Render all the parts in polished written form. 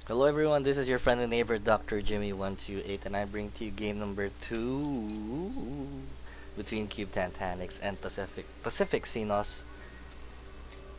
Hello everyone, this is your friend and neighbor Dr. Jimmy128 and I bring to you game number 2 between Cube Tantanix and Pacific Xenos.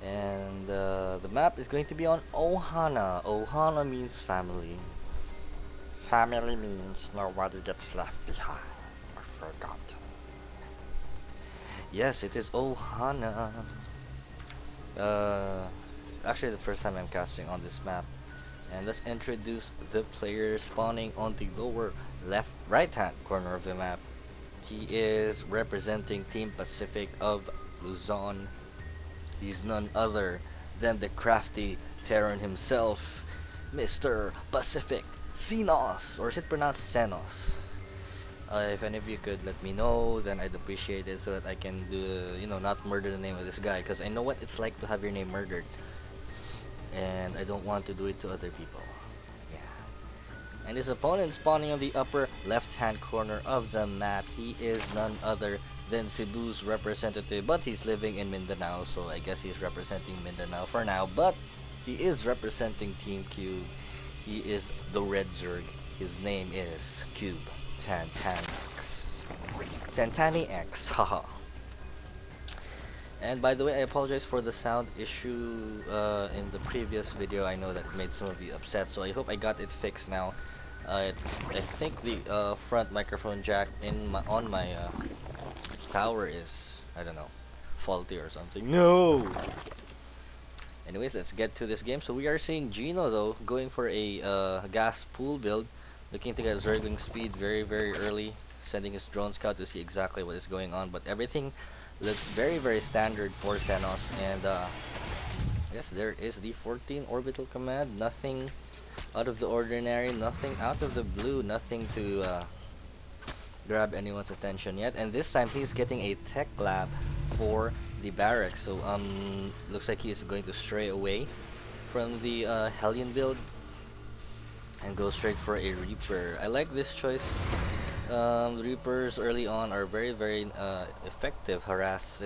And the map is going to be on Ohana. Ohana means family. Family means nobody gets left behind or forgotten. Yes, it is Ohana. Uh, Actually the first time I'm casting on this map. And let's introduce the player spawning on the lower right hand corner of the map. He is representing Team Pacific of Luzon. He's none other than the crafty Terran himself, Mr. Pacific Xenos, or is it pronounced Xenos? If any of you could let me know, then I'd appreciate it so that I can not murder the name of this guy, because I know what it's like to have your name murdered. And I don't want to do it to other people. Yeah. And his opponent spawning on the upper left-hand corner of the map, he is none other than Cebu's representative, but he's living in Mindanao, so I guess he's representing Mindanao for now, but he is representing Team Cube. He is the Red Zerg. His name is Cube Tantanix. Tantanix, haha. And by the way, I apologize for the sound issue in the previous video. I know that made some of you upset, so I hope I got it fixed now. I think the front microphone jack on my tower is, I don't know, faulty or something. No! Anyways, let's get to this game. So we are seeing Gino though going for a gas pool build, looking to get Zergling speed very early, sending his drone scout to see exactly what is going on, but everything looks very standard for Xenos. And yes, there is the 14 orbital command. Nothing out of the ordinary, nothing out of the blue, nothing to grab anyone's attention yet. And this time he's getting a tech lab for the barracks. So looks like he's going to stray away from the Hellion build and go straight for a Reaper. I like this choice. The Reapers early on are very effective harass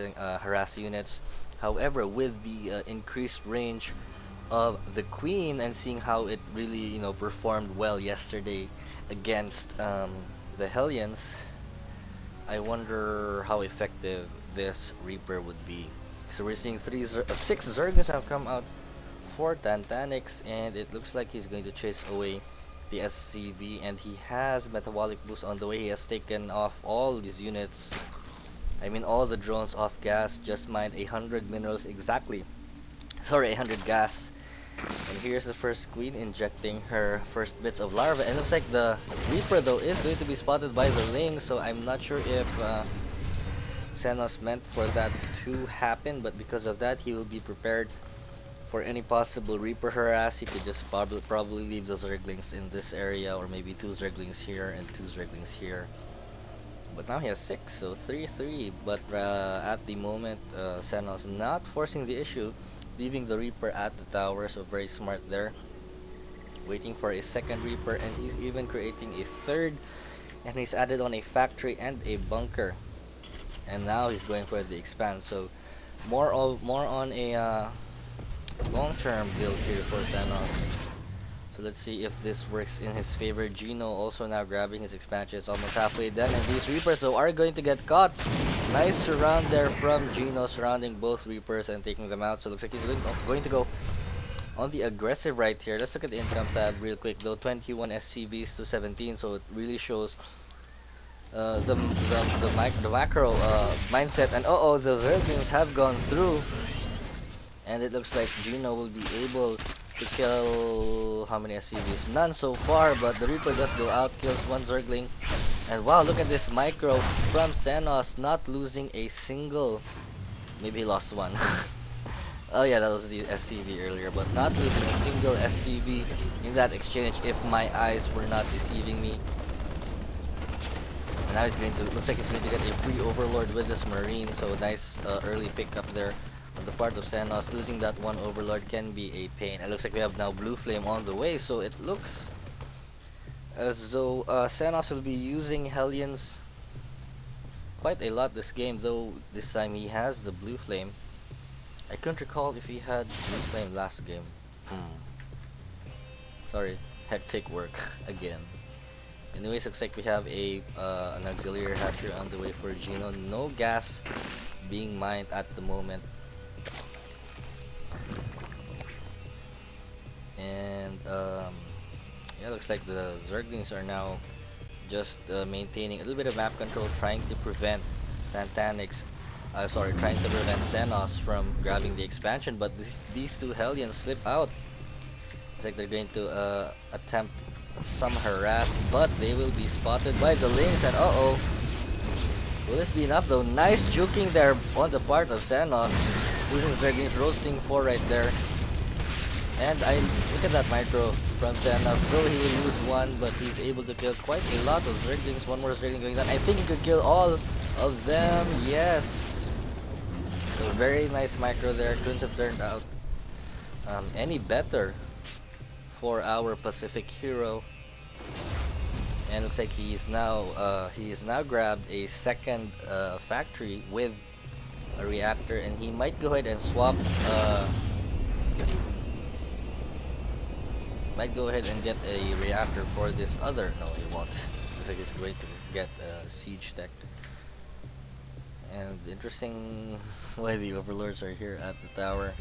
units. However, with the increased range of the Queen and seeing how it really performed well yesterday against the Hellions, I wonder how effective this Reaper would be. So we're seeing 6 Zerglings have come out for Tantanix, and it looks like he's going to chase away the SCV, and he has metabolic boost on the way. He has taken off all these units, I mean all the drones off gas. Just mind 100 minerals exactly, sorry, 100 gas. And here's the first Queen injecting her first bits of larva, and it looks like the Reaper though is going to be spotted by the Ling, so I'm not sure if Xenos meant for that to happen, but because of that he will be prepared for any possible Reaper harass. He could just probably leave the Zerglings in this area, or maybe 2 Zerglings here and 2 Zerglings here. But now he has 6, so 3-3. But at the moment, Xenos not forcing the issue, leaving the Reaper at the tower, so very smart there. Waiting for a second Reaper, and he's even creating a third, and he's added on a factory and a bunker. And now he's going for the expand, so more on a long-term build here for Xenos. So let's see if this works in his favor. Gino also now grabbing his expansion. It's almost halfway done, and these Reapers though are going to get caught. Nice surround there from Gino, surrounding both Reapers and taking them out. So looks like he's going to go on the aggressive right here. Let's look at the income tab real quick though. 21 SCVs to 17, so it really shows the macro mindset. And the Zerglings have gone through, and it looks like Gino will be able to kill how many SCVs? None so far, but the Reaper does go out, kills 1 Zergling. And wow, look at this micro from Xenos, not losing a single. Maybe he lost 1. Oh yeah, that was the SCV earlier, but not losing a single SCV in that exchange, if my eyes were not deceiving me. And now he's going to, looks like he's going to get a free Overlord with this Marine, so nice early pickup there on the part of Xenos. Losing that 1 Overlord can be a pain. It looks like we have now Blue Flame on the way, so it looks as though Xenos will be using Hellions quite a lot this game, though this time he has the Blue Flame. I couldn't recall if he had Blue Flame last game. Sorry, hectic work again. Anyways, looks like we have a an auxiliary hatchery on the way for Geno. No gas being mined at the moment. And yeah, looks like the Zerglings are now just maintaining a little bit of map control, trying to prevent Tantanix, trying to prevent Xenos from grabbing the expansion, but these two Hellions slip out. Looks like they're going to attempt some harass, but they will be spotted by the Lynx, and uh-oh. Will this be enough though? Nice juking there on the part of Xenos, losing Zerglings, roasting 4 right there. And I look at that micro from Xenos, though he will lose one, but he's able to kill quite a lot of Zerglings. One more Zergling going down. I think he could kill all of them. Yes. So very nice micro there. Couldn't have turned out any better for our Pacific hero. And looks like he is now grabbed a second factory with a reactor, and he might go ahead and swap. Might go ahead and get a reactor for this other. No, he won't. Looks like he's going to get a siege tech. And interesting why the overlords are here at the tower.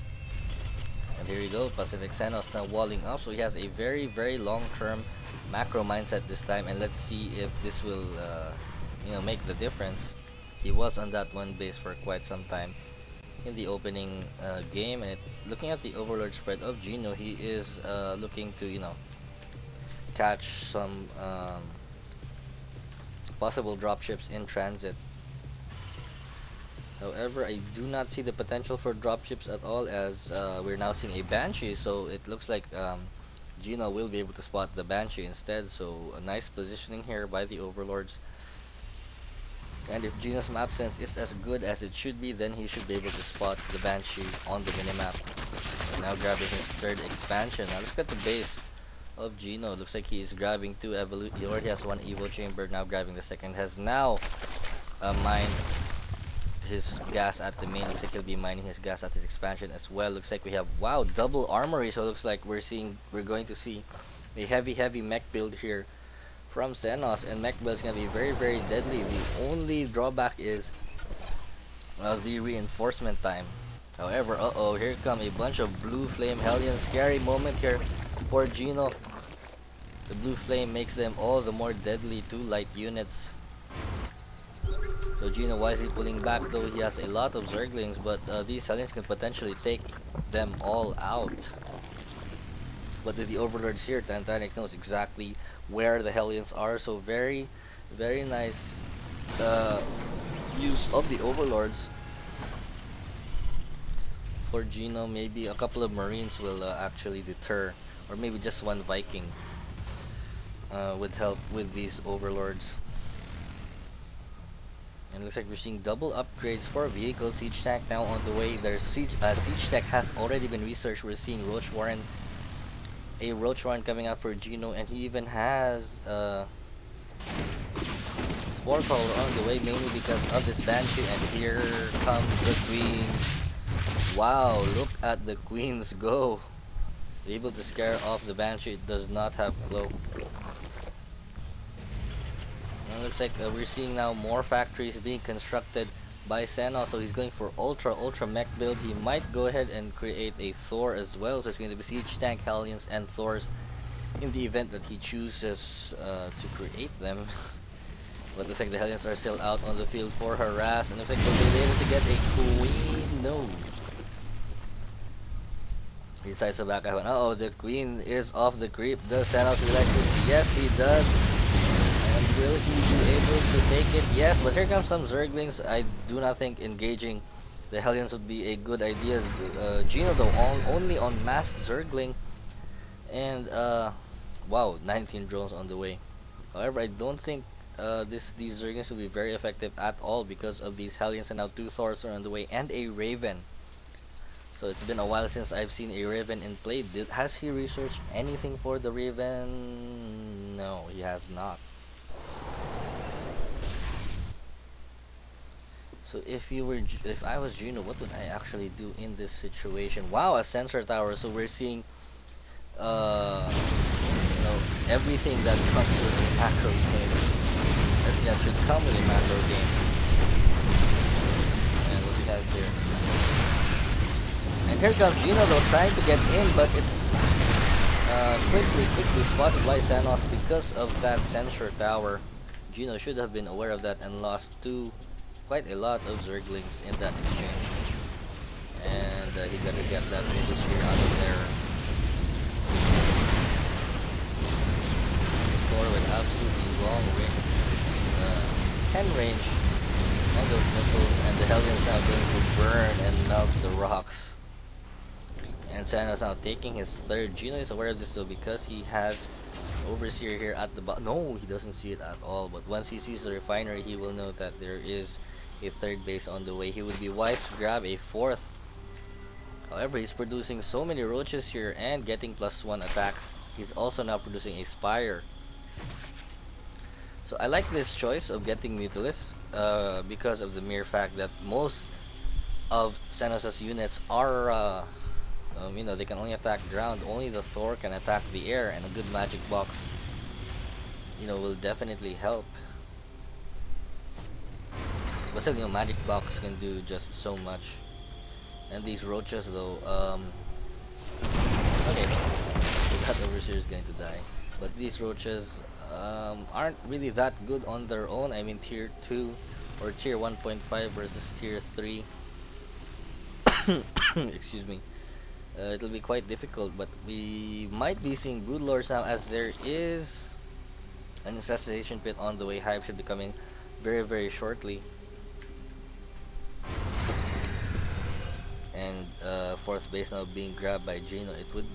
And here you go, Pacific Xenos now walling up. So he has a very, very long-term macro mindset this time. And let's see if this will, make the difference. He was on that one base for quite some time in the opening game, and looking at the overlord spread of Geno, he is looking to catch some possible dropships in transit. However, I do not see the potential for dropships at all, as we're now seeing a Banshee, so it looks like Geno will be able to spot the Banshee instead. So a nice positioning here by the overlords. And if Geno's map sense is as good as it should be, then he should be able to spot the Banshee on the minimap. Now grabbing his third expansion. Now let's get the base of Geno. Looks like he is grabbing two he already has one Evo Chamber, now grabbing the second. Has now mined his gas at the main. Looks like he'll be mining his gas at his expansion as well. Looks like we have, wow, double armory. So it looks like we're going to see a heavy mech build here from Xenos, and mech build is going to be very, very deadly. The only drawback is the reinforcement time. However, uh-oh, here come a bunch of blue flame Hellions. Scary moment here for Geno. The blue flame makes them all the more deadly to light units. So Geno wisely pulling back, though he has a lot of Zerglings, but these Hellions can potentially take them all out. But with the overlords here, Tantanix knows exactly where the Hellions are, so very, very nice use of the overlords for Geno. Maybe a couple of Marines will actually deter, or maybe just one Viking with help with these overlords. And looks like we're seeing double upgrades for vehicles. Siege tank now on the way. There's siege tech has already been researched. We're seeing a Roach Warren coming out for Geno, and he even has Spore Crawler on the way, mainly because of this Banshee. And here comes the Queens. Wow, look at the Queens go. Able to scare off the Banshee. It does not have glow. And it looks like we're seeing now more factories being constructed by Xenos, so he's going for ultra mech build. He might go ahead and create a Thor as well, so it's going to be siege tank Hellions and Thors in the event that he chooses to create them. But looks like the Hellions are still out on the field for harass, and looks like they'll be able to get a Queen. No. He decides to back out. Uh oh, the Queen is off the creep. Does Xenos realize this? Yes, he does. Will he be able to take it? Yes, but here comes some Zerglings. I do not think engaging the Hellions would be a good idea. Geno though only on mass Zergling, and wow, 19 drones on the way. However, I don't think these Zerglings will be very effective at all because of these Hellions, and now two Thors are on the way and a Raven. So it's been a while since I've seen a Raven in play. Has he researched anything for the Raven? No, he has not. So if I was Geno, what would I actually do in this situation? Wow, a sensor tower. So we're seeing everything that comes with a macro game. Everything that should come with a macro game. And what we have here. And here comes Gino though, trying to get in, but it's quickly spotted by Xenos because of that sensor tower. Gino should have been aware of that and lost quite a lot of Zerglings in that exchange. And he gotta get that Overseer out of there. Thor with absolutely long range, 10 range, and those missiles, and the Hellions now going to burn and melt the rocks. And Xenos now taking his third. Gino is aware of this though because he has Overseer here at the bottom. No, he doesn't see it at all. But once he sees the refinery, he will know that there is a third base on the way. He would be wise to grab a fourth. However, he's producing so many roaches here and getting +1 attacks. He's also now producing a Spire. So I like this choice of getting Mutalisk because of the mere fact that most of Xenos' units are you know, they can only attack ground. Only the Thor can attack the air, and a good magic box, you know, will definitely help. But still, you know, magic box can do just so much. And these roaches, though, okay, that Overseer is going to die. But these roaches aren't really that good on their own. I mean, tier 2 or tier 1.5 versus tier 3. Excuse me. It'll be quite difficult, but we might be seeing Broodlords now, as there is an infestation pit on the way. Hive should be coming very shortly. And fourth base now being grabbed by Gino. It would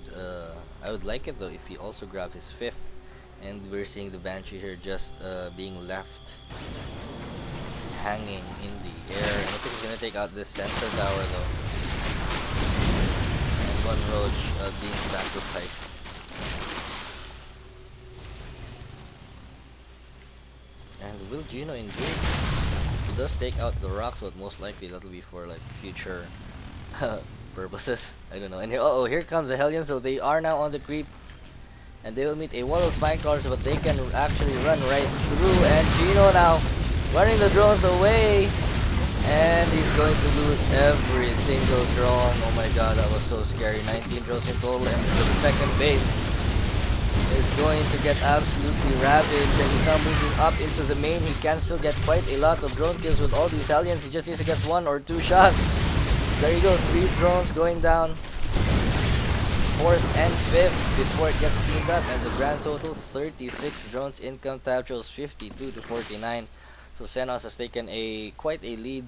I would like it though if he also grabbed his fifth. And we're seeing the Banshee here just being left hanging in the air. And looks like he's gonna take out this sensor tower though. One roach being sacrificed. And will Gino engage? He does take out the rocks, but most likely that'll be for like future purposes. I don't know. And here, here comes the Hellions. So they are now on the creep, and they will meet a wall of Spinecrawlers, but they can actually run right through. And Gino now running the drones away. And he's going to lose every single drone. Oh my god, that was so scary. 19 drones in total, and the second base is going to get absolutely ravaged. And he's now moving up into the main. He can still get quite a lot of drone kills with all these Hellions. He just needs to get 1 or 2 shots. There you go, 3 drones going down. 4th and 5th before it gets cleaned up. And the grand total, 36 drones. Income tab shows 52 to 49. So Xenos has taken quite a lead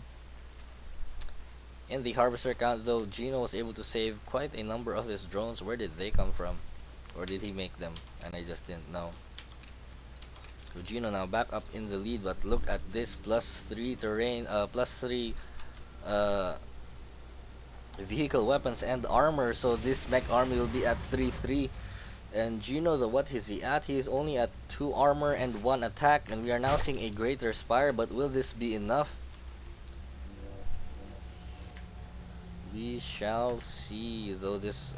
in the harvester count, though Gino was able to save quite a number of his drones. Where did they come from? Or did he make them? And I just didn't know. So Gino now back up in the lead, but look at this +3 terrain, +3 vehicle weapons and armor. So this mech army will be at 3-3. And Gino, what is he at? He is only at 2 armor and 1 attack, and we are now seeing a greater Spire, but will this be enough? We shall see, though this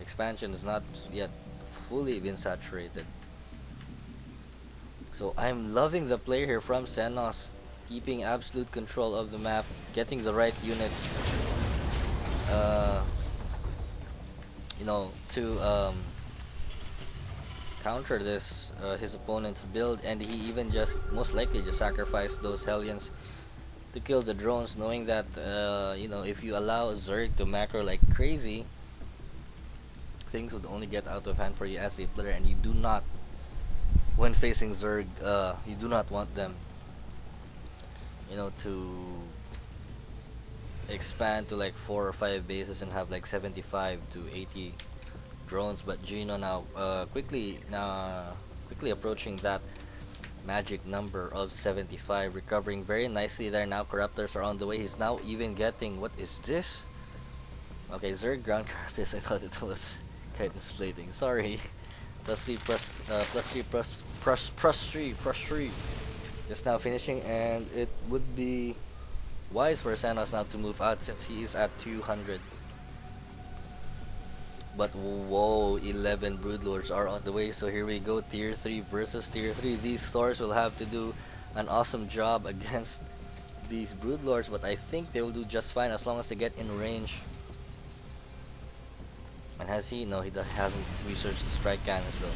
expansion is not yet fully been saturated. So I'm loving the play here from Xenos, keeping absolute control of the map, getting the right units, you know, to counter this his opponent's build. And he even just most likely just sacrificed those Hellions to kill the drones, knowing that you know, if you allow Zerg to macro like crazy, things would only get out of hand for you as a player. And you do not, when facing Zerg, you do not want them, you know, to expand to like 4 or 5 bases and have like 75 to 80 drones. But Gino now quickly approaching that magic number of 75, recovering very nicely there. Now Corruptors are on the way. He's now even getting, what is this? Okay, Zerg ground carapace. I thought it was Chitinous plating. Sorry. +3 +3 just now finishing, and it would be wise for Xenos now to move out since he is at 200. But whoa, 11 Broodlords are on the way. So here we go, Tier 3 versus Tier 3. These Thors will have to do an awesome job against these Broodlords, but I think they will do just fine as long as they get in range. And has he? No, hasn't researched the strike cannons though.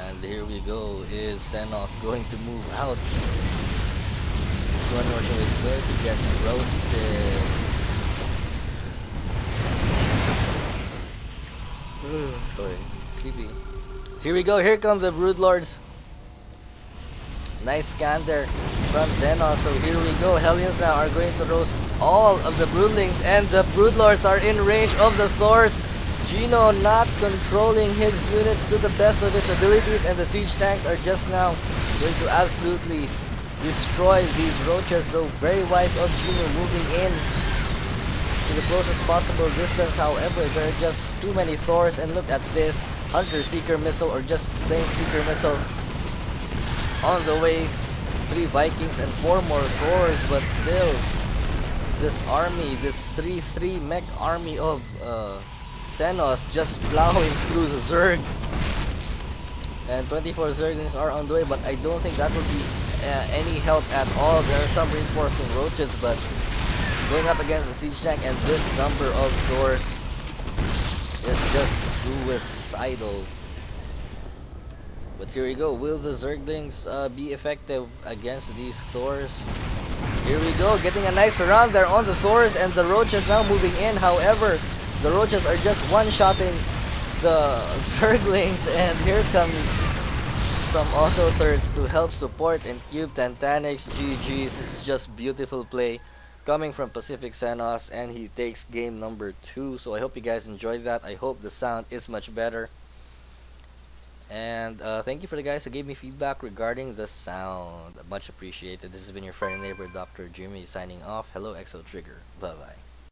And here we go. Is Xenos going to move out? This one is going to get roasted. Sorry, sleepy. Here we go. Here comes the Broodlords. Nice scan there from Xenos. So here we go. Hellions now are going to roast all of the Broodlings, and the Broodlords are in range of the Thors. Gino not controlling his units to the best of his abilities, and the siege tanks are just now going to absolutely destroy these roaches, though very wise of Gino moving in to the closest possible distance. However, there are just too many Thors, and look at this Hunter Seeker missile, or just plain Seeker missile on the way. 3 Vikings and 4 more Thors, but still this army, this 3-3 mech army of Xenos just plowing through the Zerg, and 24 Zerglings are on the way, but I don't think that will be any help at all. There are some reinforcing roaches, but going up against the siege tank and this number of Thors is just suicidal. But here we go. Will the Zerglings be effective against these Thors? Here we go, getting a nice round there on the Thors, and the roaches now moving in. However, the roaches are just one-shotting the Zerglings, and here come some auto turrets to help support and cube Tantanix. GG's. This is just beautiful play coming from Pacific Xenos, and he takes game number 2. So I hope you guys enjoyed that. I hope the sound is much better. And thank you for the guys who gave me feedback regarding the sound. Much appreciated. This has been your friend and neighbor, Dr. Jimmy, signing off. Hello, Exo Trigger. Bye-bye.